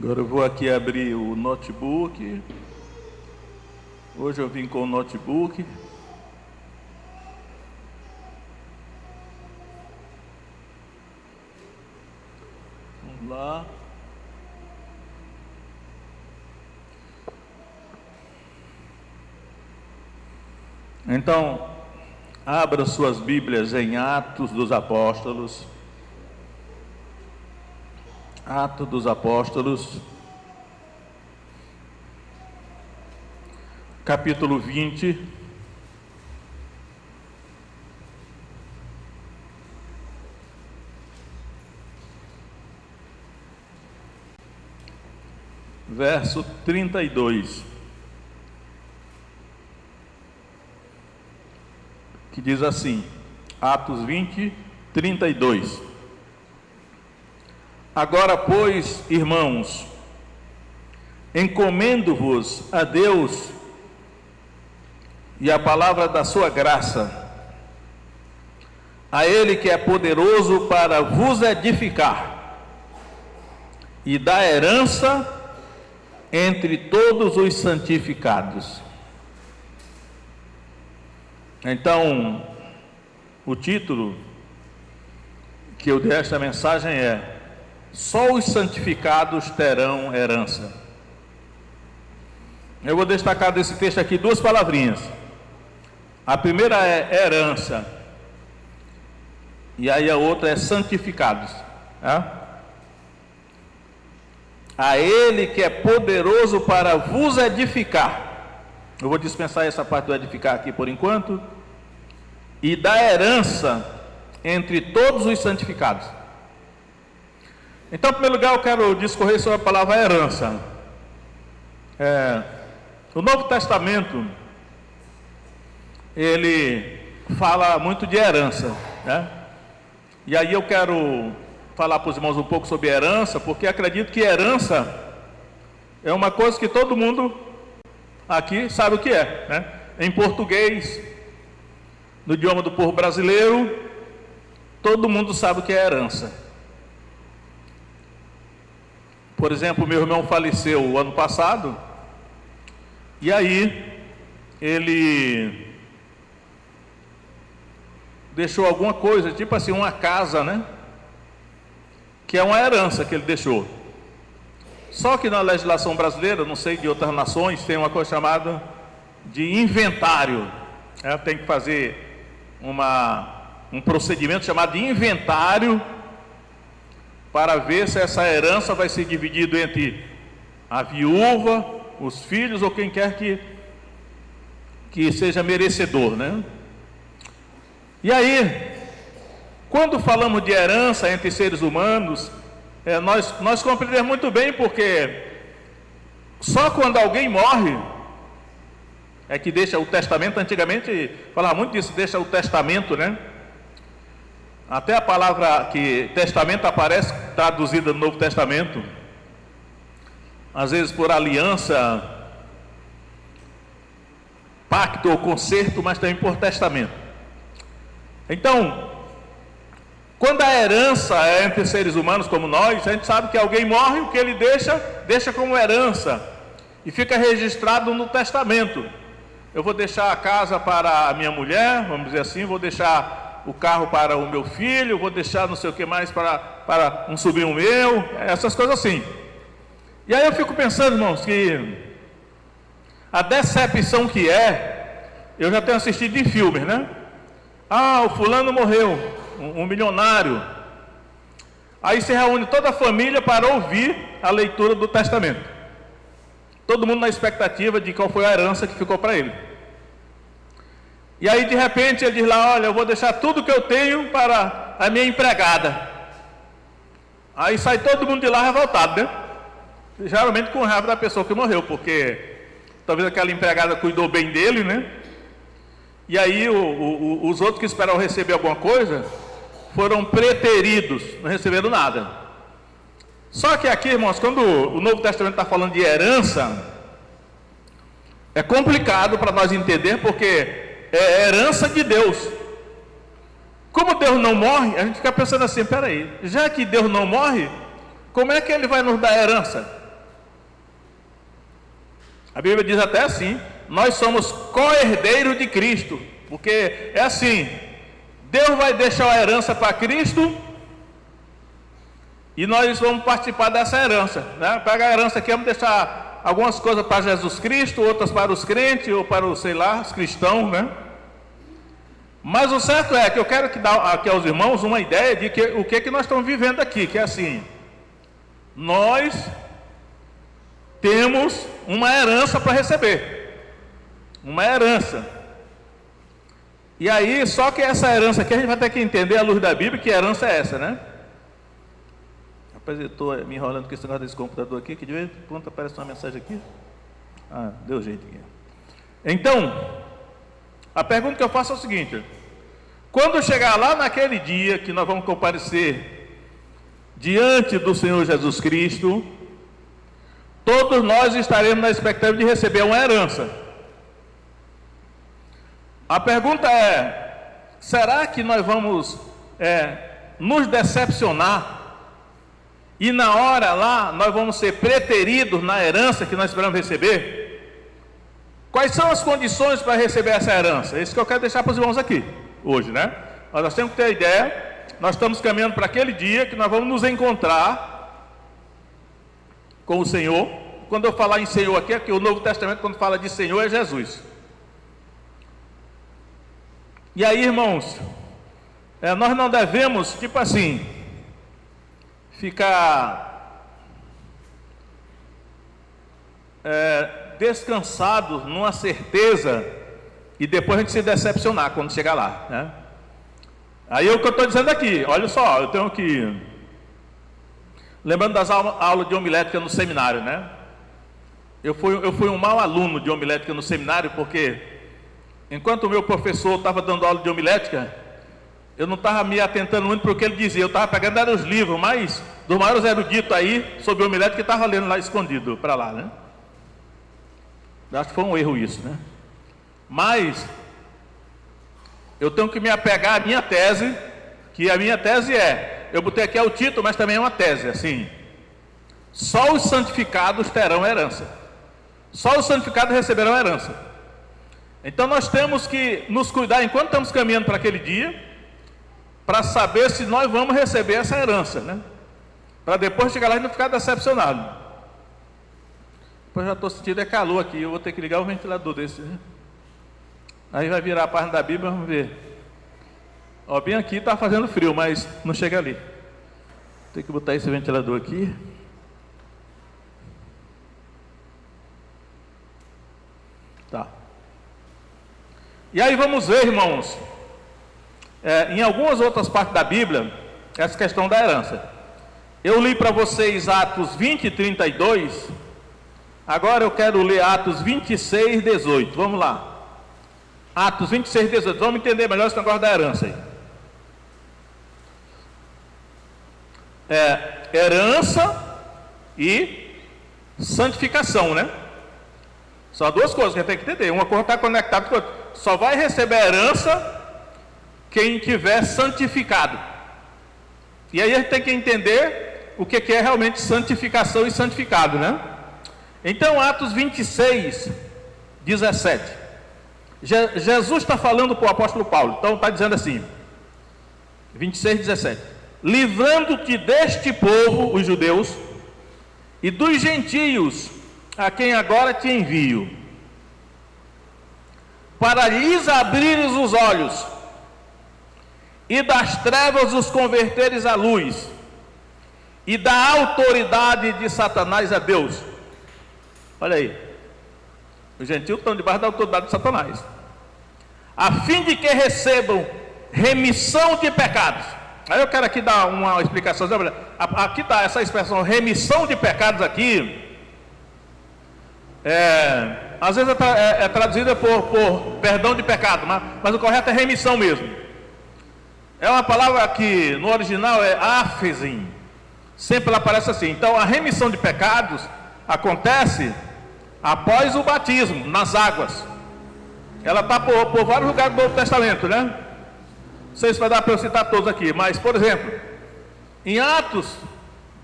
Agora eu vou aqui abrir o notebook. Hoje eu vim com o notebook. Vamos lá. Então, abra suas Bíblias em Atos dos Apóstolos. Atos dos Apóstolos, capítulo 20. Verso 32, que diz assim, Atos 20, 32. Agora, pois, irmãos, encomendo-vos a Deus e a palavra da sua graça, a Ele que é poderoso para vos edificar e dar herança entre todos os santificados. Então, o título que eu dei a esta mensagem é: só os santificados terão herança. Eu vou destacar desse texto aqui duas palavrinhas. A primeira é herança, e aí a outra é santificados. A Ele que é poderoso para vos edificar. Eu vou dispensar essa parte do edificar aqui por enquanto. E da herança entre todos os santificados. Então, em primeiro lugar, eu quero discorrer sobre a palavra herança. O Novo Testamento, ele fala muito de herança, né? E aí eu quero falar para os irmãos um pouco sobre herança, porque acredito que herança é uma coisa que todo mundo aqui sabe o que é, né? Em português, no idioma do povo brasileiro, todo mundo sabe o que é herança. Por exemplo, meu irmão faleceu o ano passado, e aí ele deixou alguma coisa, tipo assim, uma casa, né? Que é uma herança que ele deixou. Só que na legislação brasileira, não sei de outras nações, tem uma coisa chamada de inventário. Tem que fazer um procedimento chamado de inventário para ver se essa herança vai ser dividida entre a viúva, os filhos ou quem quer que seja merecedor, né? E aí, quando falamos de herança entre seres humanos, nós compreendemos muito bem, porque só quando alguém morre é que deixa o testamento. Antigamente falava muito disso, deixa o testamento, né? Até a palavra que testamento aparece traduzida no Novo Testamento, às vezes por aliança, pacto ou concerto, mas também por testamento. Então, quando a herança é entre seres humanos como nós, a gente sabe que alguém morre, o que ele deixa como herança, e fica registrado no testamento. Eu vou deixar a casa para a minha mulher, vamos dizer assim, vou deixar o carro para o meu filho, vou deixar não sei o que mais para um sobrinho meu, essas coisas assim. E aí eu fico pensando, irmãos, que a decepção que eu já tenho assistido em filmes, né? O fulano morreu, um milionário. Aí se reúne toda a família para ouvir a leitura do testamento. Todo mundo na expectativa de qual foi a herança que ficou para ele. E aí de repente ele diz lá: olha, eu vou deixar tudo que eu tenho para a minha empregada. Aí sai todo mundo de lá revoltado, né? Geralmente com raiva da pessoa que morreu, porque talvez aquela empregada cuidou bem dele, né? E aí os outros que esperavam receber alguma coisa foram preteridos, não receberam nada. Só que aqui, irmãos, quando o Novo Testamento está falando de herança, é complicado para nós entender, porque é herança de Deus. Como Deus não morre, a gente fica pensando assim: peraí, já que Deus não morre, como é que Ele vai nos dar herança? A Bíblia diz até assim: nós somos co-herdeiros de Cristo, porque é assim, Deus vai deixar a herança para Cristo e nós vamos participar dessa herança, né? Pega a herança aqui, vamos deixar algumas coisas para Jesus Cristo, outras para os crentes ou para os, sei lá, os cristãos, né? Mas o certo é que eu quero dar aqui aos irmãos uma ideia de o que nós estamos vivendo aqui, que é assim: nós temos uma herança para receber, uma herança. E aí, só que essa herança aqui a gente vai ter que entender à luz da Bíblia que herança é essa, né? Rapaz, eu estou me enrolando com esse negócio desse computador aqui, que de vez em quando aparece uma mensagem aqui. Ah, deu jeito aqui. Então, a pergunta que eu faço é o seguinte: quando chegar lá naquele dia que nós vamos comparecer diante do Senhor Jesus Cristo, todos nós estaremos na expectativa de receber uma herança. A pergunta é: será que nós vamos nos decepcionar e na hora lá nós vamos ser preteridos na herança que nós esperamos receber? Quais são as condições para receber essa herança? Isso que eu quero deixar para os irmãos aqui hoje, né? Nós temos que ter a ideia. Nós estamos caminhando para aquele dia que nós vamos nos encontrar com o Senhor. Quando eu falar em Senhor aqui, é que o Novo Testamento, quando fala de Senhor, é Jesus. E aí, irmãos, nós não devemos, tipo assim, ficar descansados numa certeza e depois a gente se decepcionar quando chegar lá, né? Aí é o que eu estou dizendo aqui. Olha só, eu tenho que... Lembrando das aulas de homilética no seminário, né? Eu fui um mau aluno de homilética no seminário, porque enquanto o meu professor estava dando aula de homilética, eu não estava me atentando muito para o que ele dizia. Eu estava pegando os livros, mas dos maiores eruditos aí sobre homilética, que estava lendo lá escondido para lá, né? Eu acho que foi um erro isso, né? Mas eu tenho que me apegar à minha tese, que a minha tese eu botei aqui o título, mas também é uma tese, assim: só os santificados terão herança. Só os santificados receberão herança. Então nós temos que nos cuidar enquanto estamos caminhando para aquele dia, para saber se nós vamos receber essa herança, né? Para depois chegar lá e não ficar decepcionado. Depois já estou sentindo calor aqui, eu vou ter que ligar o ventilador desse, né? Aí vai virar a página da Bíblia, vamos ver. Ó, bem aqui está fazendo frio, mas não chega ali. Tem que botar esse ventilador aqui. Tá. E aí vamos ver, irmãos, em algumas outras partes da Bíblia, essa questão da herança. Eu li para vocês Atos 20 e 32. Agora eu quero ler Atos 26, 18. Vamos lá. Atos 26, 18. Vamos entender melhor esse negócio da herança aí. Herança e santificação, né? São duas coisas que a gente tem que entender. Uma coisa está conectada com a outra. Só vai receber a herança quem tiver santificado. E aí a gente tem que entender o que é realmente santificação e santificado, né? Então, Atos 26, 17. Jesus está falando para o apóstolo Paulo. Então está dizendo assim, 26, 17: livrando-te deste povo, os judeus, e dos gentios, a quem agora te envio, para lhes abrires os olhos, e das trevas os converteres à luz, e da autoridade de Satanás a Deus. Olha aí, os gentios estão debaixo da autoridade de Satanás, a fim de que recebam remissão de pecados. Aí eu quero aqui dar uma explicação. Aqui está essa expressão remissão de pecados aqui. Às vezes é traduzida por perdão de pecado, mas o correto é remissão mesmo. É uma palavra que no original é áfesin. Sempre ela aparece assim. Então a remissão de pecados acontece após o batismo, nas águas. Ela está por vários lugares do Novo Testamento, né? Não sei se vai dar para eu citar todos aqui, mas, por exemplo, em Atos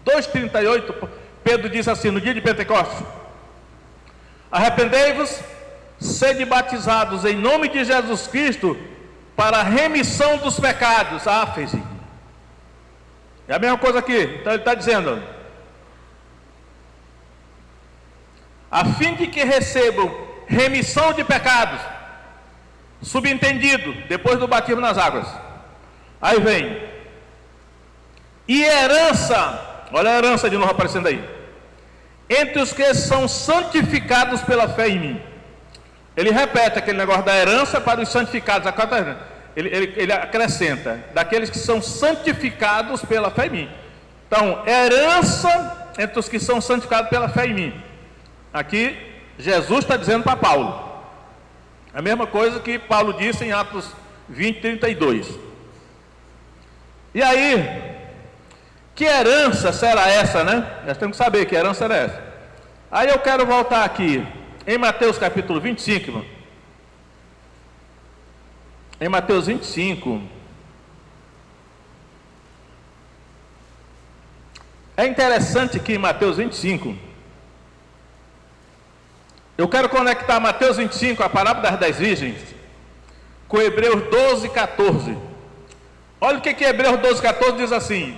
2,38, Pedro diz assim, no dia de Pentecostes: Arrependei-vos, sede batizados em nome de Jesus Cristo para a remissão dos pecados. Fez. É a mesma coisa aqui. Então ele está dizendo: a fim de que recebam remissão de pecados. Subentendido, depois do batismo nas águas. Aí vem: e herança, olha a herança de novo aparecendo aí, entre os que são santificados pela fé em mim. Ele repete aquele negócio da herança para os santificados. Ele acrescenta: daqueles que são santificados pela fé em mim. Então, herança entre os que são santificados pela fé em mim. Aqui, Jesus está dizendo para Paulo a mesma coisa que Paulo disse em Atos 20, 32. E aí, que herança será essa, né? Nós temos que saber que herança era essa. Aí eu quero voltar aqui em Mateus capítulo 25, irmão. Em Mateus 25, é interessante que em Mateus 25, eu quero conectar Mateus 25, a parábola das 10 virgens, com Hebreus 12, 14. Olha o que Hebreus 12, 14 diz assim: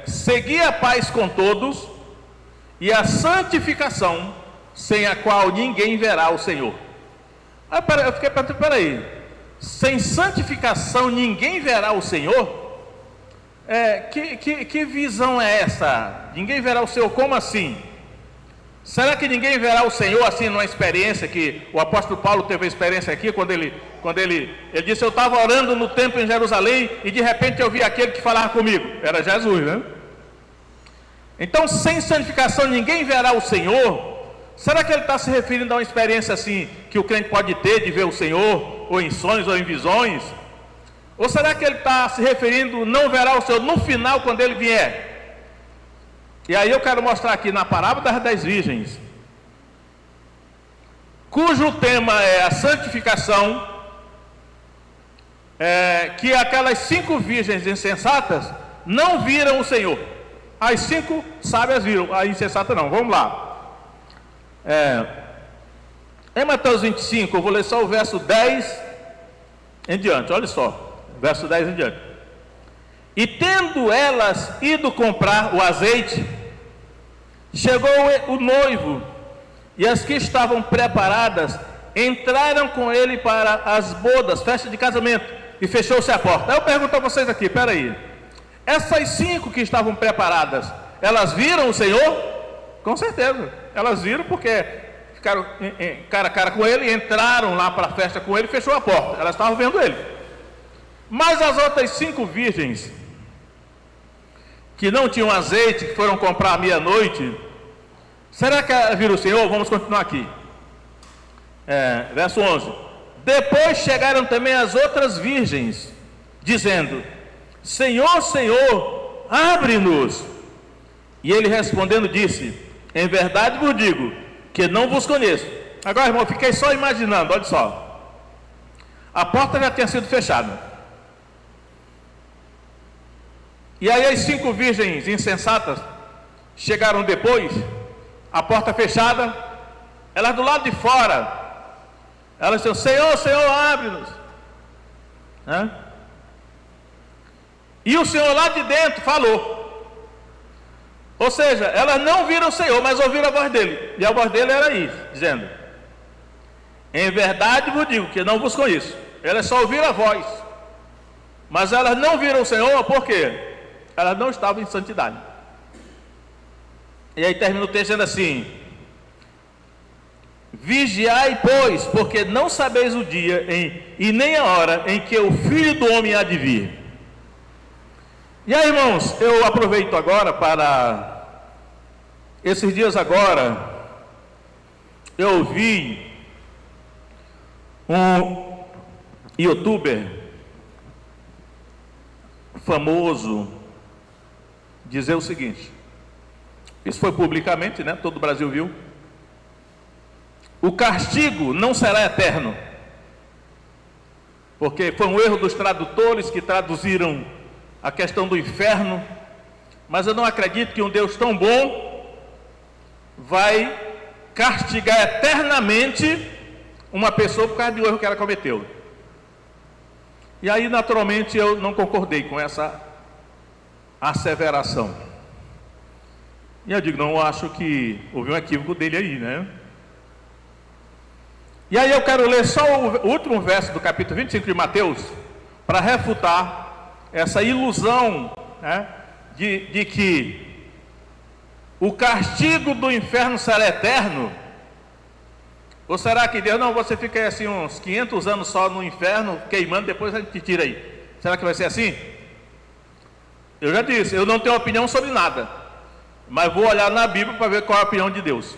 segui a paz com todos e a santificação, sem a qual ninguém verá o Senhor. Eu fiquei pensando, peraí, sem santificação ninguém verá o Senhor? Que visão é essa? Ninguém verá o Senhor, como assim? Será que ninguém verá o Senhor assim numa experiência que o apóstolo Paulo teve a experiência aqui, quando ele disse: eu estava orando no templo em Jerusalém e de repente eu vi aquele que falava comigo? Era Jesus, né? Então, sem santificação ninguém verá o Senhor. Será que ele está se referindo a uma experiência assim que o crente pode ter de ver o Senhor, ou em sonhos ou em visões? Ou será que ele está se referindo, não verá o Senhor no final, quando ele vier? E aí eu quero mostrar aqui na parábola das 10 virgens, cujo tema é a santificação, que aquelas 5 virgens insensatas não viram o Senhor. As 5 sábias viram, a insensata não. Vamos lá. Em Mateus 25, eu vou ler só o verso 10 em diante, olha só, verso 10 em diante. E tendo elas ido comprar o azeite, chegou o noivo, e as que estavam preparadas entraram com ele para as bodas, festa de casamento, e fechou-se a porta. Aí eu pergunto a vocês aqui, peraí, essas 5 que estavam preparadas, elas viram o Senhor? Com certeza, elas viram, porque ficaram cara a cara com ele, entraram lá para a festa com ele, fechou a porta, elas estavam vendo ele. Mas as outras 5 virgens, que não tinham azeite, que foram comprar à meia-noite, será que viram o Senhor? Vamos continuar aqui. Verso 11. Depois chegaram também as outras virgens, dizendo: Senhor, Senhor, abre-nos. E ele respondendo disse: em verdade vos digo que não vos conheço. Agora, irmão, fiquei só imaginando, olha só. A porta já tinha sido fechada. E aí as 5 virgens insensatas chegaram depois, a porta fechada, elas do lado de fora, elas disseram: Senhor, Senhor, abre-nos. E o Senhor lá de dentro falou. Ou seja, elas não viram o Senhor, mas ouviram a voz dele. E a voz dele era isso, dizendo: em verdade vos digo que não vos conheço. Elas só ouviram a voz, mas elas não viram o Senhor. Por quê? Elas não estavam em santidade. E aí termina o texto dizendo assim: vigiai, pois, porque não sabeis o dia e nem a hora em que o Filho do Homem há de vir. E aí, irmãos, eu aproveito agora para... Esses dias agora, eu vi um youtuber famoso dizer o seguinte, isso foi publicamente, né? Todo o Brasil viu: o castigo não será eterno, porque foi um erro dos tradutores que traduziram a questão do inferno, mas eu não acredito que um Deus tão bom vai castigar eternamente uma pessoa por causa de um erro que ela cometeu. E aí, naturalmente, eu não concordei com essa asseveração. E eu digo, não, eu acho que houve um equívoco dele aí, né? E aí eu quero ler só o último verso do capítulo 25 de Mateus, para refutar essa ilusão, né, de que o castigo do inferno será eterno. Ou será que Deus, não, você fica aí assim uns 500 anos só no inferno, queimando, depois a gente te tira aí. Será que vai ser assim? Eu já disse, eu não tenho opinião sobre nada, mas vou olhar na Bíblia para ver qual é a opinião de Deus.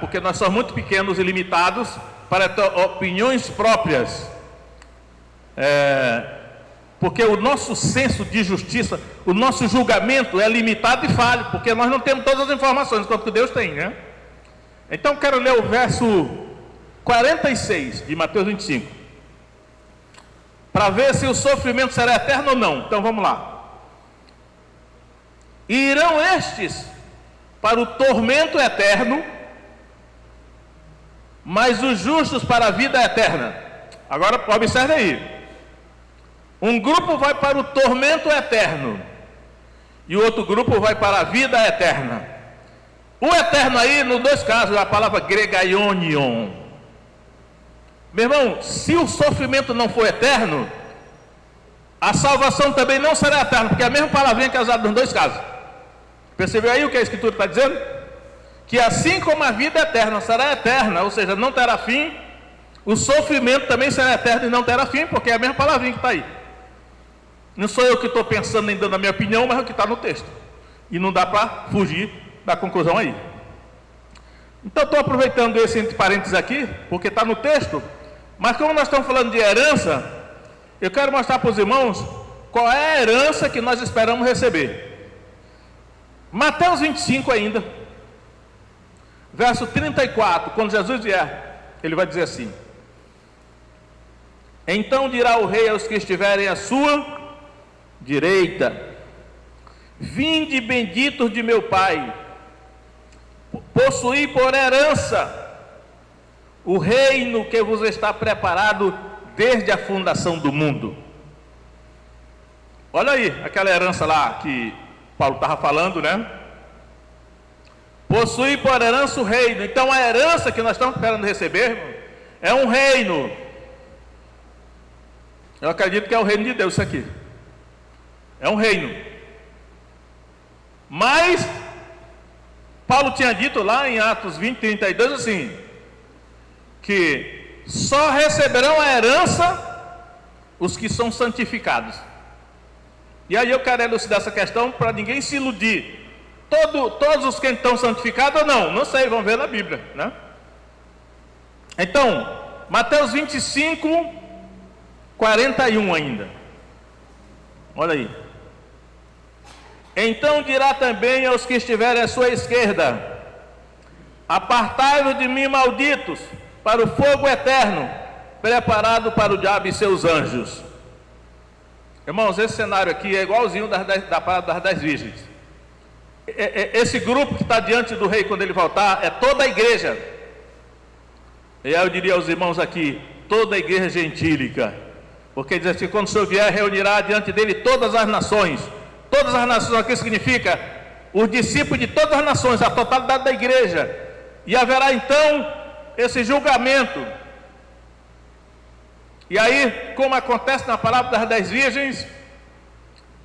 Porque nós somos muito pequenos e limitados para ter opiniões próprias. Porque o nosso senso de justiça, o nosso julgamento é limitado e falho, porque nós não temos todas as informações, enquanto Deus tem, né? Então quero ler o verso 46 de Mateus 25, para ver se o sofrimento será eterno ou não. Então vamos lá. E irão estes para o tormento eterno, mas os justos para a vida eterna. Agora observe aí. Um grupo vai para o tormento eterno e o outro grupo vai para a vida eterna. O eterno aí, nos dois casos, é a palavra grega ionion. Meu irmão, se o sofrimento não for eterno, a salvação também não será eterna, porque é a mesma palavrinha que é usada nos dois casos. Percebeu aí o que a Escritura está dizendo? Que assim como a vida eterna será eterna, ou seja, não terá fim, o sofrimento também será eterno e não terá fim, porque é a mesma palavrinha que está aí. Não sou eu que estou pensando nem dando a minha opinião, mas é o que está no texto. E não dá para fugir da conclusão aí. Então estou aproveitando esse entre parênteses aqui, porque está no texto, mas como nós estamos falando de herança, eu quero mostrar para os irmãos qual é a herança que nós esperamos receber. Mateus 25 ainda, verso 34, quando Jesus vier, ele vai dizer assim: então dirá o rei aos que estiverem à sua direita: vinde benditos de meu Pai, possuí por herança o reino que vos está preparado desde a fundação do mundo. Olha aí, aquela herança lá que Paulo estava falando, né? Possuí por herança o reino. Então a herança que nós estamos esperando receber, irmão, é um reino. Eu acredito que é o reino de Deus isso aqui. É um reino. Mas Paulo tinha dito lá em Atos 20, 32 assim, que só receberão a herança os que são santificados. E aí eu quero elucidar essa questão para ninguém se iludir. Todos os que estão santificados ou não? Não sei, vamos ver na Bíblia, né? Então, Mateus 25, 41 ainda. Olha aí. Então dirá também aos que estiverem à sua esquerda: apartai-vos de mim, malditos, para o fogo eterno, preparado para o diabo e seus anjos. Irmãos, esse cenário aqui é igualzinho da palavra das 10 virgens. Esse grupo que está diante do rei quando ele voltar é toda a igreja. E aí eu diria aos irmãos aqui, toda a igreja gentílica, porque diz assim: quando o Senhor vier, reunirá diante dele todas as nações. Todas as nações aqui significa os discípulos de todas as nações, a totalidade da igreja. E haverá então esse julgamento. E aí, como acontece na palavra das 10 virgens,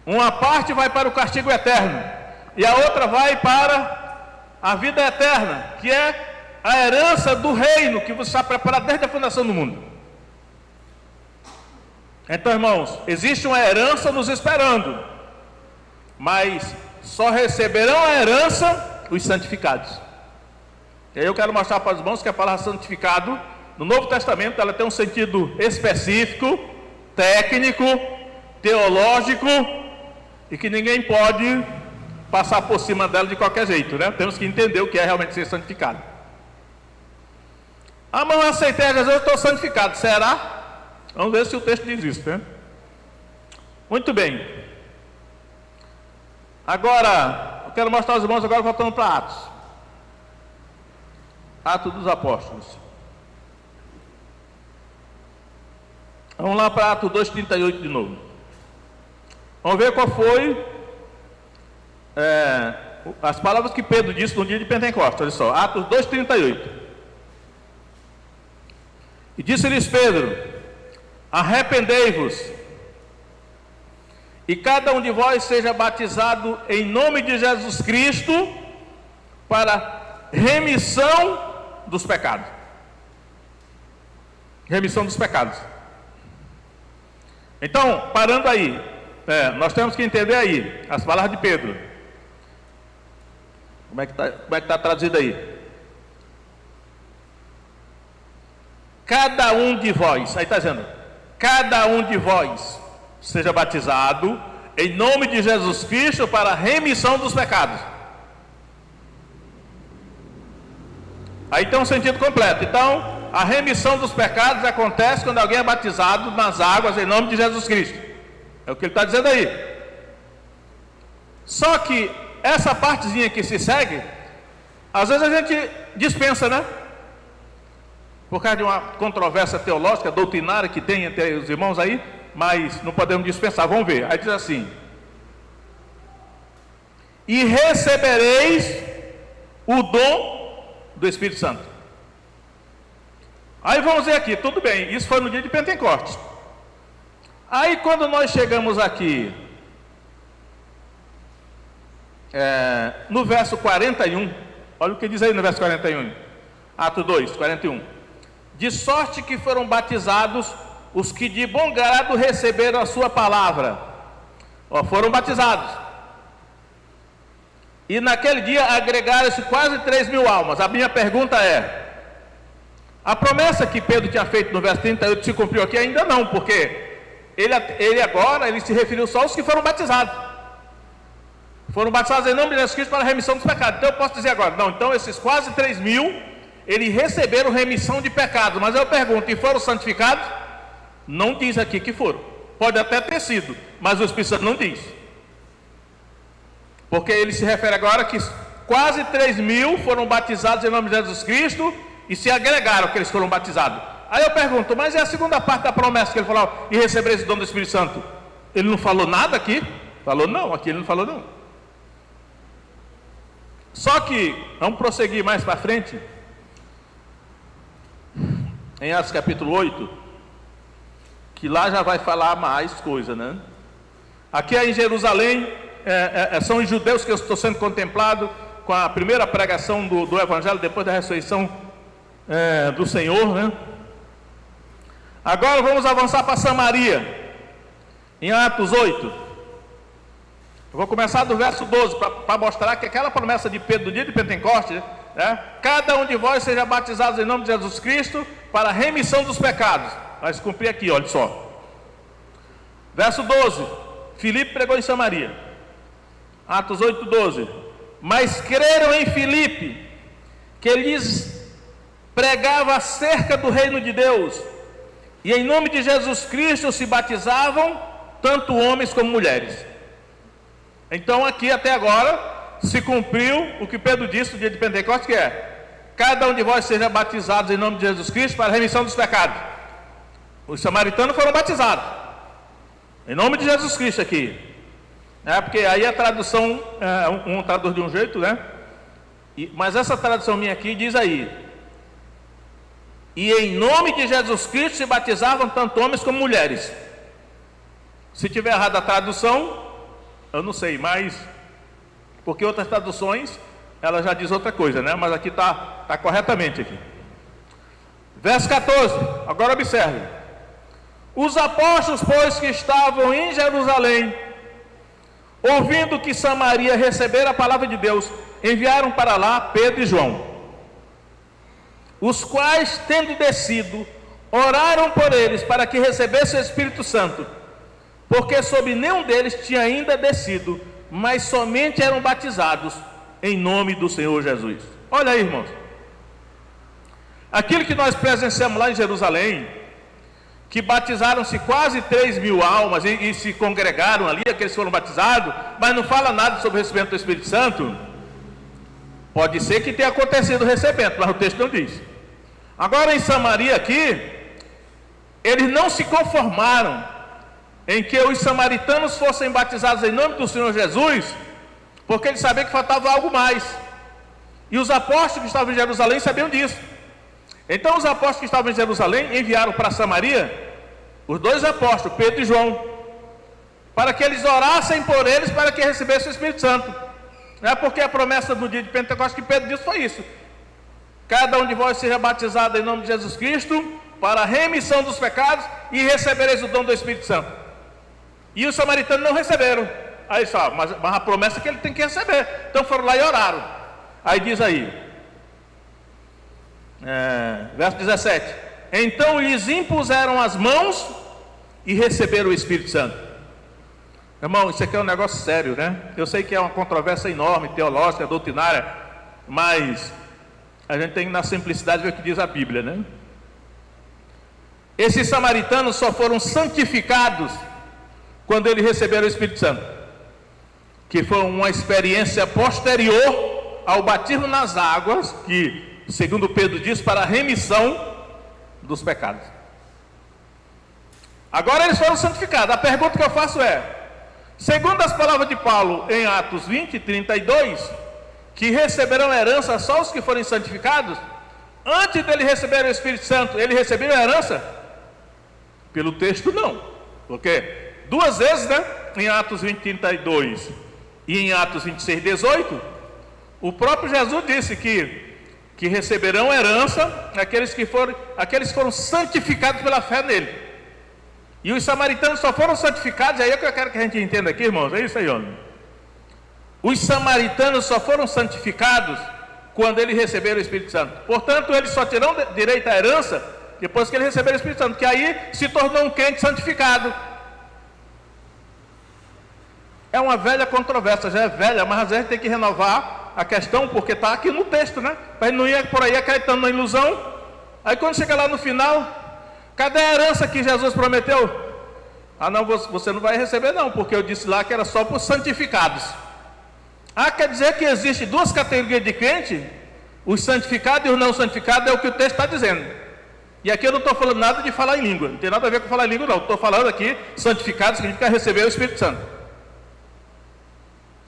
uma parte vai para o castigo eterno e a outra vai para a vida eterna, que é a herança do reino que você está preparado desde a fundação do mundo. Então, irmãos, existe uma herança nos esperando, mas só receberão a herança os santificados. E aí eu quero mostrar para os irmãos que a palavra santificado no Novo Testamento ela tem um sentido específico, técnico, teológico, e que ninguém pode passar por cima dela de qualquer jeito, né? Temos que entender o que é realmente ser santificado. Ah, mas eu aceitei a Jesus, eu estou santificado. Será? Vamos ver se o texto diz isso, né? Muito bem. Agora, eu quero mostrar aos irmãos agora voltando para Atos. Atos dos Apóstolos. Vamos lá para Atos 2,38 de novo. Vamos ver qual foi as palavras que Pedro disse no dia de Pentecostes. Olha só, Atos 2,38. E disse-lhes Pedro: arrependei-vos, e cada um de vós seja batizado em nome de Jesus Cristo para remissão dos pecados. Remissão dos pecados. Então, parando aí, nós temos que entender aí as palavras de Pedro. Como é que está traduzido aí? Cada um de vós, aí está dizendo, cada um de vós seja batizado em nome de Jesus Cristo para a remissão dos pecados. Aí tem um sentido completo. Então, a remissão dos pecados acontece quando alguém é batizado nas águas em nome de Jesus Cristo. É o que ele está dizendo aí. Só que essa partezinha que se segue, às vezes a gente dispensa, né? Por causa de uma controvérsia teológica, doutrinária que tem entre os irmãos aí, mas não podemos dispensar. Vamos ver. Aí diz assim: e recebereis o dom do Espírito Santo. Aí vamos ver aqui, tudo bem, isso foi no dia de Pentecostes. Aí quando nós chegamos aqui, no verso 41, olha o que diz aí no verso 41, Atos 2, 41. De sorte que foram batizados os que de bom grado receberam a sua palavra. Foram batizados. E naquele dia agregaram-se quase 3.000 almas. A minha pergunta é: a promessa que Pedro tinha feito no verso 38 se cumpriu aqui? Ainda não, porque ele se referiu só aos que foram batizados. Foram batizados em nome de Jesus Cristo para a remissão dos pecados. Então eu posso dizer agora, não, então esses quase 3.000, eles receberam remissão de pecados. Mas eu pergunto, e foram santificados? Não diz aqui que foram. Pode até ter sido, mas o Espírito Santo não diz. Porque ele se refere agora que quase 3.000 foram batizados em nome de Jesus Cristo e se agregaram que eles foram batizados. Aí eu pergunto, mas é a segunda parte da promessa que ele falou, e receber esse dom do Espírito Santo? Ele não falou nada aqui? Falou não, aqui ele não falou não. Só que, vamos prosseguir mais para frente, em Atos capítulo 8, que lá já vai falar mais coisa, né? Aqui em Jerusalém, são os judeus que eu estou sendo contemplado com a primeira pregação do Evangelho depois da ressurreição do Senhor, né? Agora vamos avançar para Samaria, em Atos 8. Eu vou começar do verso 12 para mostrar que aquela promessa de Pedro do dia de Pentecostes, né? Cada um de vós seja batizado em nome de Jesus Cristo para a remissão dos pecados. Vai se cumprir aqui, olha só. Verso 12: Filipe pregou em Samaria. Atos 8, 12. Mas creram em Filipe, que lhes pregava acerca do reino de Deus, e em nome de Jesus Cristo se batizavam tanto homens como mulheres. Então aqui até agora se cumpriu o que Pedro disse no dia de Pentecostes, que cada um de vós seja batizado em nome de Jesus Cristo para a remissão dos pecados. Os samaritanos foram batizados em nome de Jesus Cristo aqui, porque aí a tradução, um traduz de um jeito, né? Mas essa tradução minha aqui diz aí: e em nome de Jesus Cristo se batizavam tanto homens como mulheres. Se tiver errada a tradução, eu não sei, mas porque outras traduções ela já diz outra coisa, né? Mas aqui está corretamente aqui. Verso 14, agora observe: os apóstolos, pois, que estavam em Jerusalém, ouvindo que Samaria recebera a palavra de Deus, enviaram para lá Pedro e João, os quais, tendo descido, oraram por eles para que recebessem o Espírito Santo, porque sobre nenhum deles tinha ainda descido, mas somente eram batizados em nome do Senhor Jesus. Olha aí, irmãos, aquilo que nós presenciamos lá em Jerusalém, que batizaram-se quase 3.000 almas e se congregaram ali, aqueles foram batizados, mas não fala nada sobre o recebimento do Espírito Santo. Pode ser que tenha acontecido o recebimento, mas o texto não diz. Agora em Samaria aqui, eles não se conformaram em que os samaritanos fossem batizados em nome do Senhor Jesus, porque eles sabiam que faltava algo mais. E os apóstolos que estavam em Jerusalém sabiam disso. Então os apóstolos que estavam em Jerusalém enviaram para Samaria os dois apóstolos, Pedro e João, para que eles orassem por eles, para que recebessem o Espírito Santo. Não é porque a promessa do dia de Pentecostes que Pedro disse foi isso: cada um de vós seja batizado em nome de Jesus Cristo para a remissão dos pecados e recebereis o dom do Espírito Santo. E os samaritanos não receberam. Aí só, mas a promessa é que ele tem que receber. Então foram lá e oraram. Aí diz aí, verso 17: então lhes impuseram as mãos e receberam o Espírito Santo. Irmão, isso aqui é um negócio sério, né? Eu sei que é uma controvérsia enorme, teológica, doutrinária, mas a gente tem que, na simplicidade, ver o que diz a Bíblia, né? Esses samaritanos só foram santificados quando eles receberam o Espírito Santo, que foi uma experiência posterior ao batismo nas águas, que, segundo Pedro diz, para a remissão dos pecados. Agora eles foram santificados. A pergunta que eu faço é: segundo as palavras de Paulo em Atos 20, 32, que receberão herança só os que forem santificados, antes dele receber o Espírito Santo, ele recebeu a herança? Pelo texto não, porque duas vezes, né, em Atos 20, 32 e em Atos 26, 18, o próprio Jesus disse que receberão herança aqueles que foram santificados pela fé nele. E os samaritanos só foram santificados, aí é que eu quero que a gente entenda aqui, irmãos, é isso aí, homem. Os samaritanos só foram santificados quando eles receberam o Espírito Santo. Portanto, eles só terão direito à herança depois que eles receberam o Espírito Santo, que aí se tornou um crente santificado. É uma velha controvérsia, já é velha, mas às vezes tem que renovar a questão, porque está aqui no texto, né? Para ele não ir por aí acreditando na ilusão. Aí quando chega lá no final, cadê a herança que Jesus prometeu? Ah não, você não vai receber não, porque eu disse lá que era só para os santificados. Ah, quer dizer que existe duas categorias de crente? Os santificados e os não santificados, é o que o texto está dizendo. E aqui eu não estou falando nada de falar em língua, não tem nada a ver com falar em língua não. Estou falando aqui, santificado significa receber o Espírito Santo.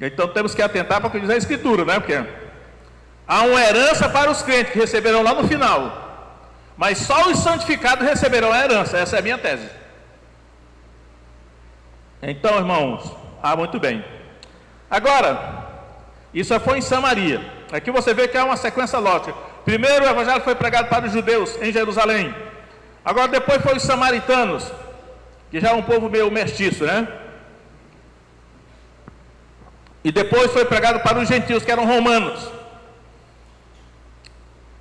Então temos que atentar para o que diz a Escritura, né? Porque há uma herança para os crentes que receberão lá no final, mas só os santificados receberão a herança. Essa é a minha tese. Então, irmãos, muito bem. Agora, isso foi em Samaria. Aqui você vê que há uma sequência lógica. Primeiro o evangelho foi pregado para os judeus em Jerusalém. Agora depois foi os samaritanos, que já é um povo meio mestiço, né? E depois foi pregado para os gentios, que eram romanos.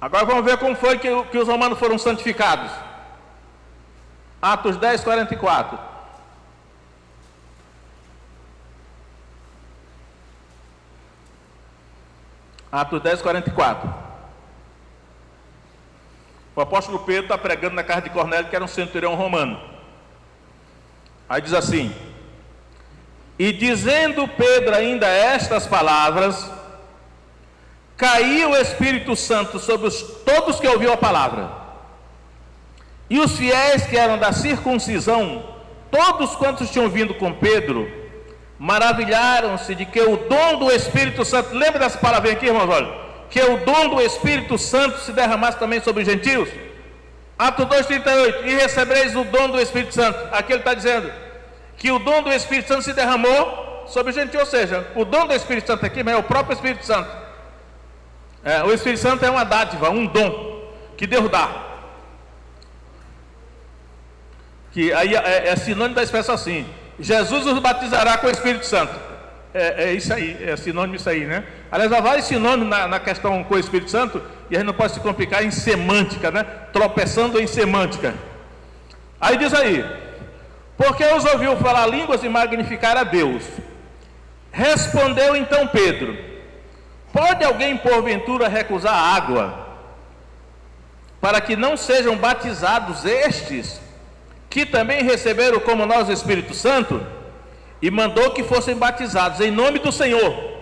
Agora vamos ver como foi que os romanos foram santificados. Atos 10, 44. Atos 10, 44. O apóstolo Pedro está pregando na casa de Cornélio, que era um centurião romano. Aí diz assim: e dizendo Pedro ainda estas palavras, caiu o Espírito Santo sobre todos que ouviram a palavra. E os fiéis que eram da circuncisão, todos quantos tinham vindo com Pedro, maravilharam-se de que o dom do Espírito Santo, lembra dessa palavra aqui, irmãos, olha, que o dom do Espírito Santo se derramasse também sobre os gentios. Atos 2,38, e recebereis o dom do Espírito Santo. Aqui ele está dizendo que o dom do Espírito Santo se derramou sobre os gentios, ou seja, o dom do Espírito Santo aqui, mas é o próprio Espírito Santo. O Espírito Santo é uma dádiva, um dom que Deus dá. Que aí é sinônimo da expressão assim: Jesus os batizará com o Espírito Santo. É isso aí, é sinônimo isso aí, né? Aliás, há vários sinônimos na questão com o Espírito Santo, e a gente não pode se complicar em semântica, né? Tropeçando em semântica. Aí diz aí: porque os ouviu falar línguas e magnificar a Deus. Respondeu então Pedro: pode alguém porventura recusar a água, para que não sejam batizados estes, que também receberam como nós o Espírito Santo? E mandou que fossem batizados em nome do Senhor.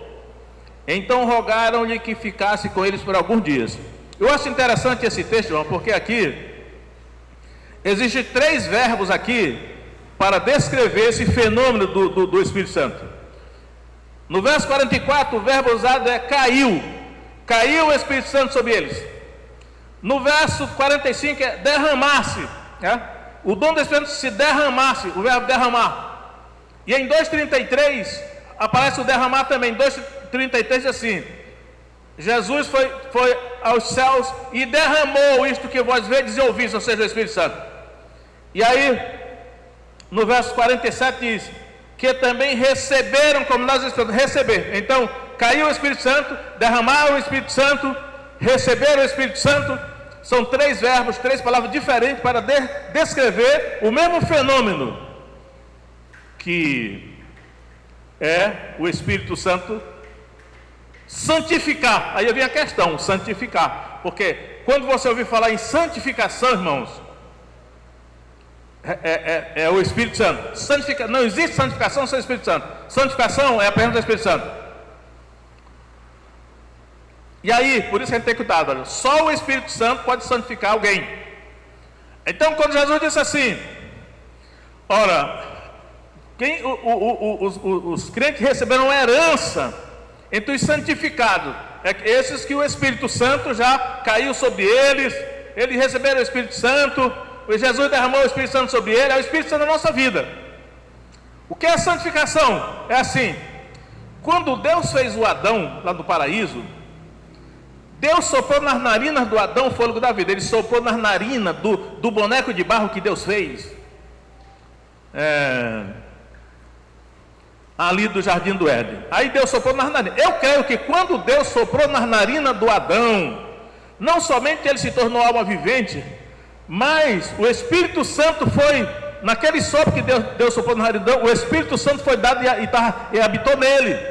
Então rogaram-lhe que ficasse com eles por alguns dias. Eu acho interessante esse texto, irmão, porque aqui existem 3 verbos aqui para descrever esse fenômeno do Espírito Santo. No verso 44, o verbo usado é caiu. Caiu o Espírito Santo sobre eles. No verso 45 é derramar-se. O dom do Espírito Santo se derramasse, o verbo derramar. E em 2,33 aparece o derramar também. 2,33 diz assim: Jesus foi aos céus e derramou isto que vós vedes e ouvis, ou seja, o Espírito Santo. E aí, no verso 47 diz que também receberam, como nós estamos, receber. Então, caiu o Espírito Santo, derramaram o Espírito Santo, receberam o Espírito Santo. São 3 verbos, 3 palavras diferentes para descrever o mesmo fenômeno, que é o Espírito Santo santificar. Aí vem a questão, santificar. Porque quando você ouvir falar em santificação, irmãos, é o Espírito Santo. Não existe santificação sem o Espírito Santo. Santificação é a presença do Espírito Santo. E aí, por isso a gente tem cuidado, olha, só o Espírito Santo pode santificar alguém. Então, quando Jesus disse assim, ora, os crentes receberam herança entre os santificados, esses que o Espírito Santo já caiu sobre eles receberam o Espírito Santo, Jesus derramou o Espírito Santo sobre ele, é o Espírito Santo da nossa vida. O que é a santificação? É assim, quando Deus fez o Adão lá no paraíso, Deus soprou nas narinas do Adão o fôlego da vida. Ele soprou nas narinas do boneco de barro que Deus fez ali do jardim do Éden. Aí Deus soprou nas narinas. Eu creio que quando Deus soprou nas narinas do Adão, não somente ele se tornou alma vivente, mas o Espírito Santo foi, naquele sopro que Deus soprou na nariz do Adão, o Espírito Santo foi dado e habitou nele.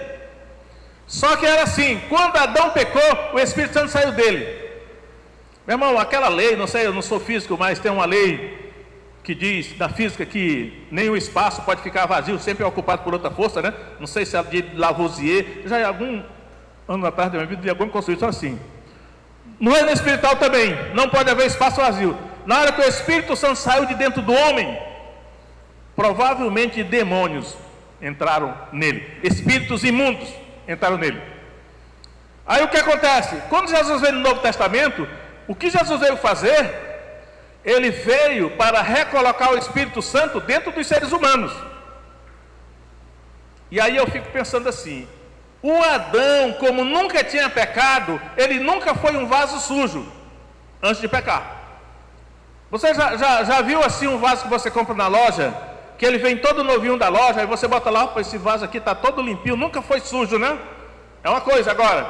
Só que era assim, quando Adão pecou, o Espírito Santo saiu dele. Meu irmão, aquela lei, não sei, eu não sou físico, mas tem uma lei que diz, na física, que nem o espaço pode ficar vazio, sempre é ocupado por outra força, né? Não sei se é de Lavoisier, já algum ano atrás da minha vida, de algum construído assim. No reino espiritual também, não pode haver espaço vazio. Na hora que o Espírito Santo saiu de dentro do homem, provavelmente demônios entraram nele, espíritos imundos entraram nele. Aí o que acontece? Quando Jesus veio no Novo Testamento, o que Jesus veio fazer? Ele veio para recolocar o Espírito Santo dentro dos seres humanos. E aí eu fico pensando assim, o Adão, como nunca tinha pecado, ele nunca foi um vaso sujo antes de pecar. Você já viu assim um vaso que você compra na loja, que ele vem todo novinho da loja, aí você bota lá, esse vaso aqui está todo limpinho, nunca foi sujo, né? É uma coisa. Agora,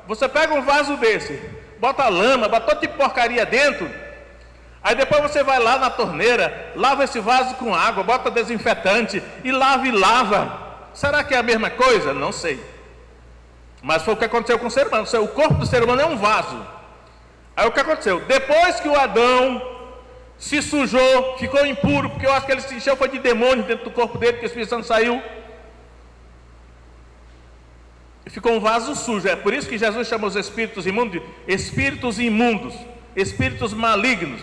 você pega um vaso desse, bota lama, bota todo tipo de porcaria dentro, aí depois você vai lá na torneira, lava esse vaso com água, bota desinfetante e lava. Será que é a mesma coisa? Não sei. Mas foi o que aconteceu com o ser humano. O corpo do ser humano é um vaso. Aí o que aconteceu? Depois que o Adão se sujou, ficou impuro, porque eu acho que ele se encheu foi de demônios dentro do corpo dele, que o Espírito Santo saiu, e ficou um vaso sujo. É por isso que Jesus chama os espíritos imundos de espíritos imundos, espíritos malignos.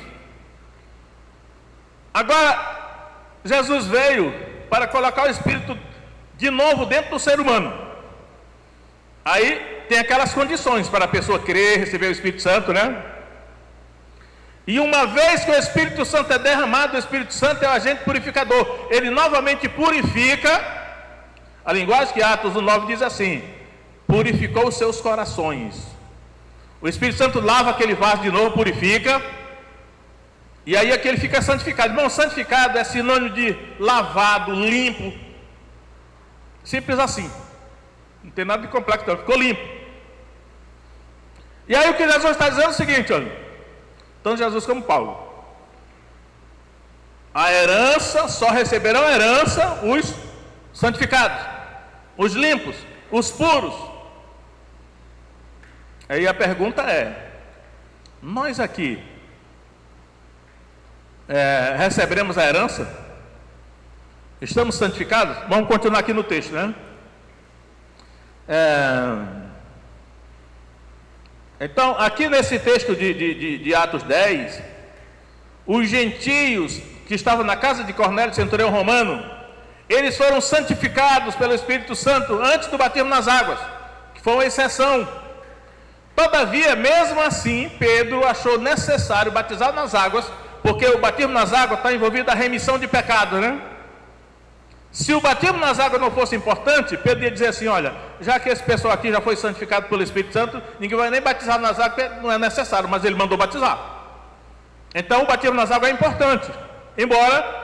Agora, Jesus veio para colocar o Espírito de novo dentro do ser humano. Aí tem aquelas condições para a pessoa crer, receber o Espírito Santo, né? E uma vez que o Espírito Santo é derramado, o Espírito Santo é o agente purificador. Ele novamente purifica. A linguagem que Atos 9 diz assim: purificou os seus corações. O Espírito Santo lava aquele vaso de novo, purifica. E aí aquele fica santificado. Irmão, santificado é sinônimo de lavado, limpo. Simples assim. Não tem nada de complexo, não. Ficou limpo. E aí o que Jesus está dizendo é o seguinte, olha. Tanto Jesus como Paulo, a herança, só receberão herança os santificados, os limpos, os puros. Aí a pergunta é, nós aqui receberemos a herança? Estamos santificados? Vamos continuar aqui no texto, né? Então, aqui nesse texto de Atos 10, os gentios que estavam na casa de Cornélio, centurião romano, eles foram santificados pelo Espírito Santo antes do batismo nas águas, que foi uma exceção. Todavia, mesmo assim, Pedro achou necessário batizar nas águas, porque o batismo nas águas está envolvido a remissão de pecados, né? Se o batismo nas águas não fosse importante, Pedro ia dizer assim: olha, já que esse pessoal aqui já foi santificado pelo Espírito Santo, ninguém vai nem batizar nas águas, porque não é necessário, mas ele mandou batizar. Então o batismo nas águas é importante, embora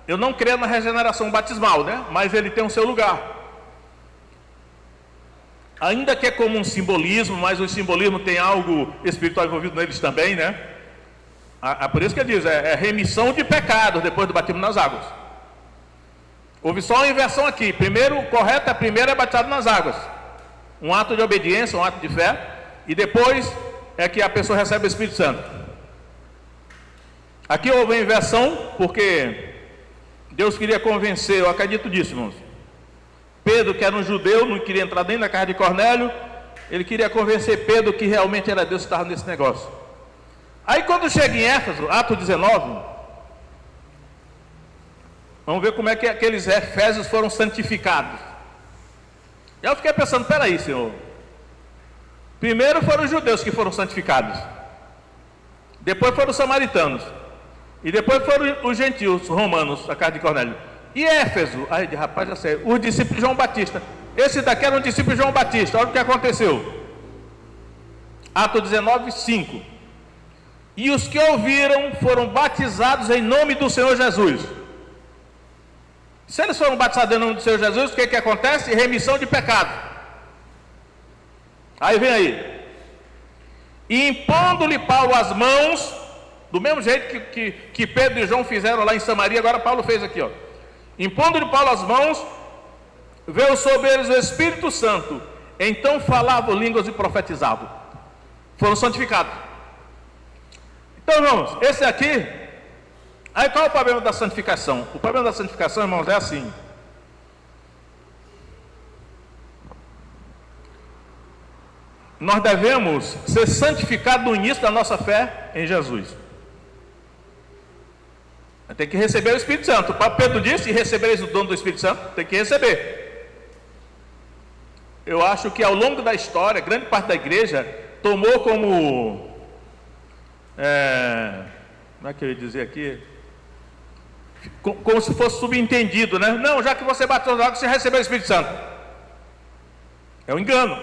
eu não creia na regeneração batismal, né? Mas ele tem o seu lugar. Ainda que é como um simbolismo, mas o simbolismo tem algo espiritual envolvido neles também, né? Por isso que ele diz, é remissão de pecados depois do batismo nas águas. Houve só uma inversão aqui. Primeiro, o correto é batizado nas águas. Um ato de obediência, um ato de fé. E depois é que a pessoa recebe o Espírito Santo. Aqui houve uma inversão porque Deus queria convencer, eu acredito disso, irmãos. Pedro, que era um judeu, não queria entrar nem na casa de Cornélio. Ele queria convencer Pedro que realmente era Deus que estava nesse negócio. Aí quando chega em Éfeso, Atos 19, vamos ver como é que aqueles Efésios foram santificados. E eu fiquei pensando, peraí, Senhor. Primeiro foram os judeus que foram santificados. Depois foram os samaritanos. E depois foram os gentios romanos, a casa de Cornélio. E Éfeso, aí rapaz, já sei, os discípulos de João Batista. Esse daqui era um discípulo de João Batista. Olha o que aconteceu. Atos 19, 5. E os que ouviram foram batizados em nome do Senhor Jesus. Se eles foram batizados em nome do Senhor Jesus, o que acontece? Remissão de pecado. Aí vem aí. E impondo-lhe Paulo as mãos, do mesmo jeito que Pedro e João fizeram lá em Samaria, agora Paulo fez aqui, ó. Impondo-lhe Paulo as mãos, veio sobre eles o Espírito Santo, então falavam línguas e profetizavam. Foram santificados. Então, irmãos, esse aqui, aí qual é o problema da santificação? O problema da santificação, irmãos, é assim. Nós devemos ser santificados no início da nossa fé em Jesus. Tem que receber o Espírito Santo. O Papa Pedro disse: recebereis o dom do Espírito Santo. Tem que receber. Eu acho que ao longo da história, grande parte da igreja tomou como como é que eu ia dizer aqui? Como se fosse subentendido, né? Não, já que você batizou na água, você recebeu o Espírito Santo. É um engano.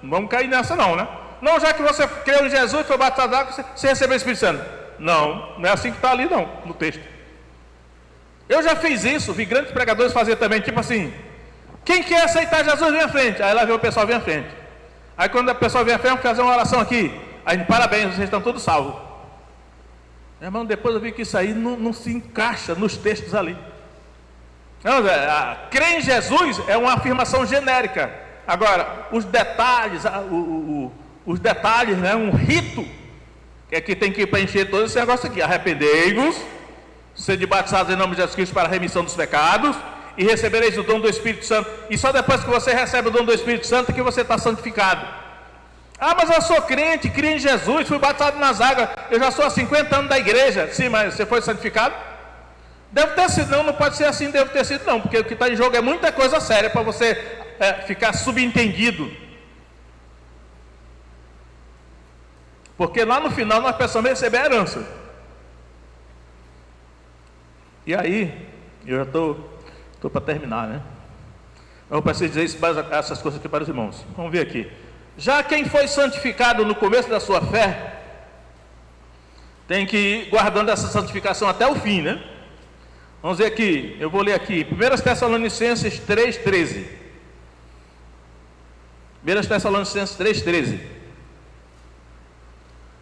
Não vamos cair nessa não, né? Não, já que você creu em Jesus e foi batizado na água, você recebeu o Espírito Santo. Não, não é assim que está ali não, no texto. Eu já fiz isso, vi grandes pregadores fazer também, tipo assim: quem quer aceitar Jesus, vem à frente. Aí lá vem o pessoal, vem à frente. Aí quando a pessoa vem à frente, vamos fazer uma oração aqui. Aí, parabéns, vocês estão todos salvos. Irmão, depois eu vi que isso aí não se encaixa nos textos ali. Não, crer em Jesus é uma afirmação genérica. Agora, os detalhes, os detalhes, né, um rito, que tem que preencher todo esse negócio aqui: arrependei-vos, sede batizados em nome de Jesus Cristo para a remissão dos pecados, e recebereis o dom do Espírito Santo. E só depois que você recebe o dom do Espírito Santo que você está santificado. Ah, mas eu sou crente, criei em Jesus, fui batizado nas águas, eu já sou há 50 anos da igreja. Sim, mas você foi santificado? Deve ter sido. Não pode ser assim, deve ter sido não, porque o que está em jogo é muita coisa séria para você ficar subentendido. Porque lá no final nós precisamos receber a herança. E aí, eu já estou para terminar, né? Eu preciso dizer essas coisas aqui para os irmãos. Vamos ver aqui. Já quem foi santificado no começo da sua fé, tem que ir guardando essa santificação até o fim, né? Vamos ver aqui, eu vou ler aqui, 1 Tessalonicenses 3,13. 1 Tessalonicenses 3,13.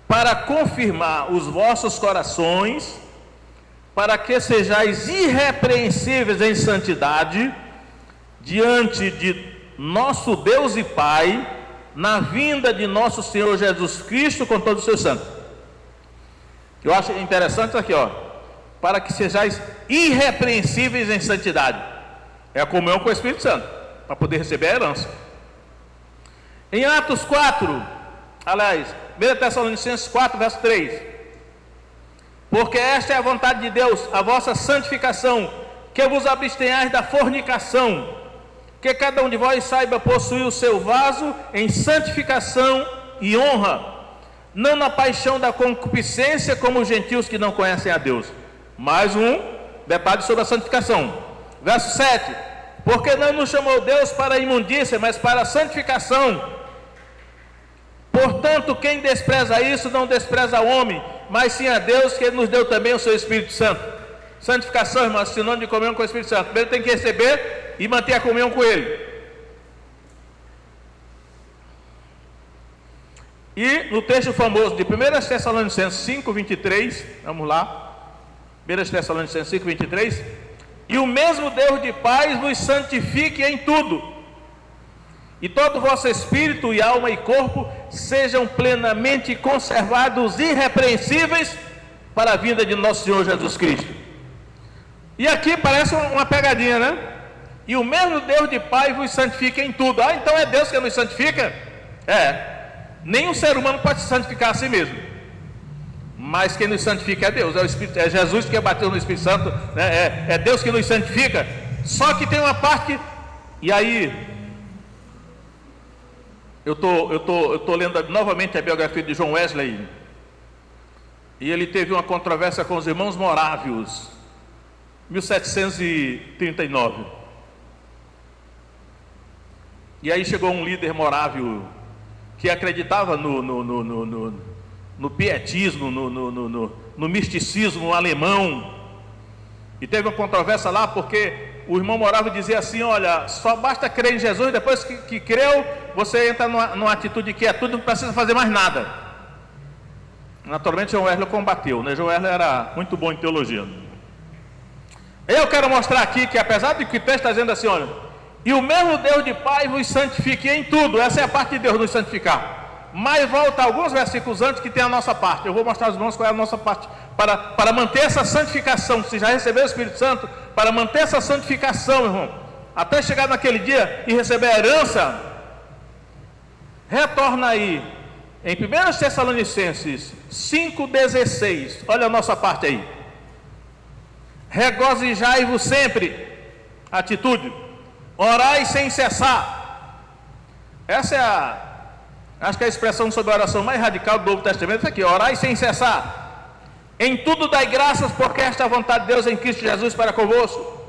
Para confirmar os vossos corações, para que sejais irrepreensíveis em santidade, diante de nosso Deus e Pai, na vinda de nosso Senhor Jesus Cristo com todos os seus santos. Eu acho interessante isso aqui, ó. Para que sejais irrepreensíveis em santidade. É a comunhão com o Espírito Santo, para poder receber a herança. Em Atos 4, aliás, 1 Tessalonicenses 4, verso 3. Porque esta é a vontade de Deus, a vossa santificação, que vos abstenhais da fornicação, que cada um de vós saiba possuir o seu vaso em santificação e honra, não na paixão da concupiscência, como os gentios que não conhecem a Deus. Mais um detalhe sobre a santificação. Verso 7. Porque não nos chamou Deus para a imundícia, mas para a santificação. Portanto, quem despreza isso, não despreza o homem, mas sim a Deus, que nos deu também o seu Espírito Santo. Santificação, irmãos, sinônimo de comunhão com o Espírito Santo. Primeiro tem que receber e manter a comunhão com Ele. E no texto famoso de 1 Tessalonicenses 5, 23, vamos lá, 1 Tessalonicenses 5, 23, e o mesmo Deus de paz vos santifique em tudo, e todo o vosso espírito e alma e corpo sejam plenamente conservados irrepreensíveis para a vinda de nosso Senhor Jesus Cristo. E aqui parece uma pegadinha, né? E o mesmo Deus de paz vos santifique em tudo. Ah, então é Deus que nos santifica? Nenhum ser humano pode se santificar a si mesmo, mas quem nos santifica é Deus, é o Espírito, é Jesus que é batido no Espírito Santo, né? É Deus que nos santifica. Só que tem uma parte, e aí eu tô lendo novamente a biografia de John Wesley, e ele teve uma controvérsia com os irmãos morávios, 1739, e aí chegou um líder morávio que acreditava no pietismo, no misticismo alemão, e teve uma controvérsia lá, porque o irmão morávio dizia assim: olha, só basta crer em Jesus, depois que creu, você entra numa atitude de quietude, não precisa fazer mais nada. Naturalmente, John Wesley combateu, né? John Wesley era muito bom em teologia. Eu quero mostrar aqui que, apesar de que o texto está dizendo assim, olha, e o mesmo Deus de paz vos santifique em tudo, essa é a parte de Deus nos santificar. Mas volta alguns versículos antes que tem a nossa parte. Eu vou mostrar aos irmãos qual é a nossa parte para manter essa santificação. Se já recebeu o Espírito Santo, para manter essa santificação, irmão, até chegar naquele dia e receber a herança, retorna aí em 1 Tessalonicenses 5,16. Olha a nossa parte aí. Regozijai-vos sempre, atitude, orai sem cessar. Essa é acho que a expressão sobre a oração mais radical do Novo Testamento é aqui: orai sem cessar. Em tudo dai graças, porque esta é a vontade de Deus em Cristo Jesus para convosco.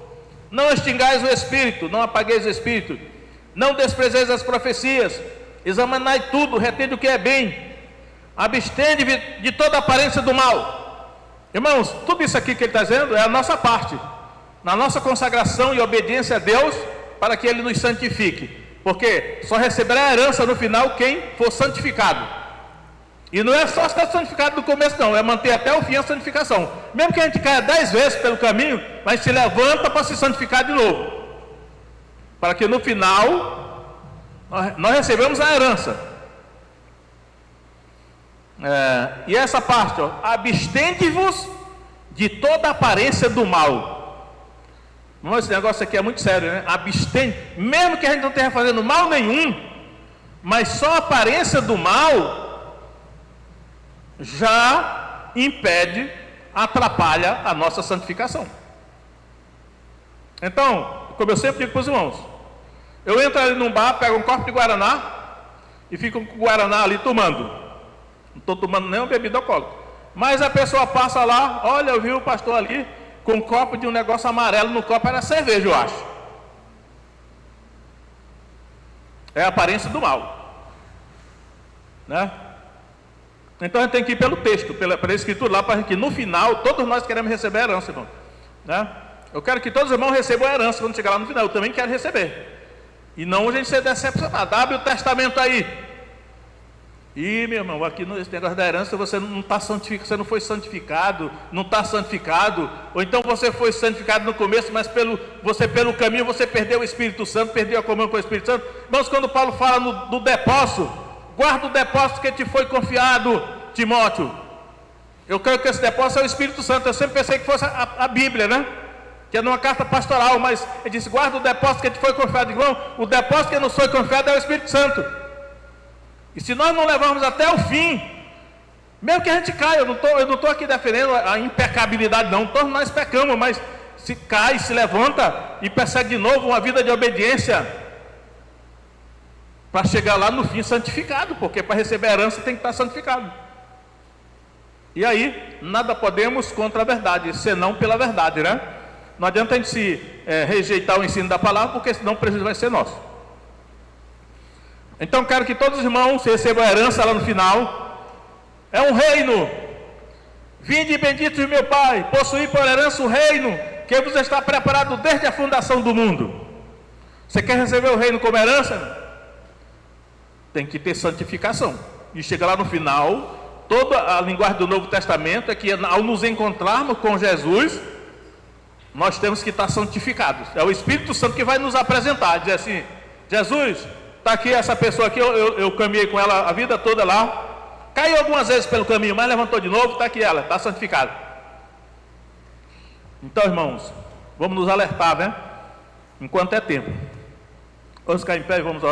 Não extingais o Espírito, não apagueis o Espírito, não desprezeis as profecias, examinai tudo, retende o que é bem, abstende de toda aparência do mal. Irmãos, tudo isso aqui que ele está dizendo é a nossa parte, na nossa consagração e obediência a Deus, para que Ele nos santifique, porque só receberá a herança no final quem for santificado. E não é só estar santificado no começo, não, é manter até o fim a santificação. Mesmo que a gente caia 10 vezes pelo caminho, mas se levanta para se santificar de novo, para que no final nós recebemos a herança. E essa parte, abstende-vos de toda aparência do mal. Mas esse negócio aqui é muito sério, né? Abstende, mesmo que a gente não esteja fazendo mal nenhum, mas só a aparência do mal já impede, atrapalha a nossa santificação. Então, como eu sempre digo para os irmãos, eu entro ali num bar, pego um copo de Guaraná e fico com o Guaraná ali tomando. Não estou tomando nenhuma bebida alcoólica, mas a pessoa passa lá, olha, eu vi o pastor ali com um copo de um negócio amarelo no copo, era cerveja, eu acho. É a aparência do mal, né? Então a gente tem que ir pelo texto, pela escritura lá, para que no final todos nós queremos receber a herança, irmão, né? Eu quero que todos os irmãos recebam a herança quando chegar lá no final. Eu também quero receber, e não a gente ser decepcionado. Abre o testamento aí. E meu irmão, aqui nesse negócio da herança você não está santificado, você não foi santificado, não está santificado, ou então você foi santificado no começo, mas pelo caminho você perdeu o Espírito Santo, perdeu a comunhão com o Espírito Santo. Irmãos, quando Paulo fala do depósito, guarda o depósito que te foi confiado, Timóteo. Eu creio que esse depósito é o Espírito Santo. Eu sempre pensei que fosse a Bíblia, né? Que é numa carta pastoral, mas ele disse: guarda o depósito que te foi confiado. Irmão, o depósito que nos foi confiado é o Espírito Santo. E se nós não levarmos até o fim Mesmo que a gente caia, eu não estou aqui defendendo a impecabilidade, não. Todos nós pecamos, mas se cai, se levanta e persegue de novo uma vida de obediência para chegar lá no fim santificado, porque para receber a herança tem que estar santificado. E aí, nada podemos contra a verdade, senão pela verdade, né? Não adianta a gente rejeitar o ensino da palavra, porque senão o prejuízo vai ser nosso. Então, quero que todos os irmãos recebam a herança lá no final. É um reino. Vinde benditos de meu Pai, possuí por herança o reino que vos está preparado desde a fundação do mundo. Você quer receber o reino como herança? Tem que ter santificação. E chega lá no final, toda a linguagem do Novo Testamento é que ao nos encontrarmos com Jesus, nós temos que estar santificados. É o Espírito Santo que vai nos apresentar, dizer assim: Jesus, está aqui essa pessoa aqui, eu caminhei com ela a vida toda lá, caiu algumas vezes pelo caminho, mas levantou de novo, está aqui ela, está santificada. Então, irmãos, vamos nos alertar, né? Enquanto é tempo. Vamos ficar em pé e vamos orar.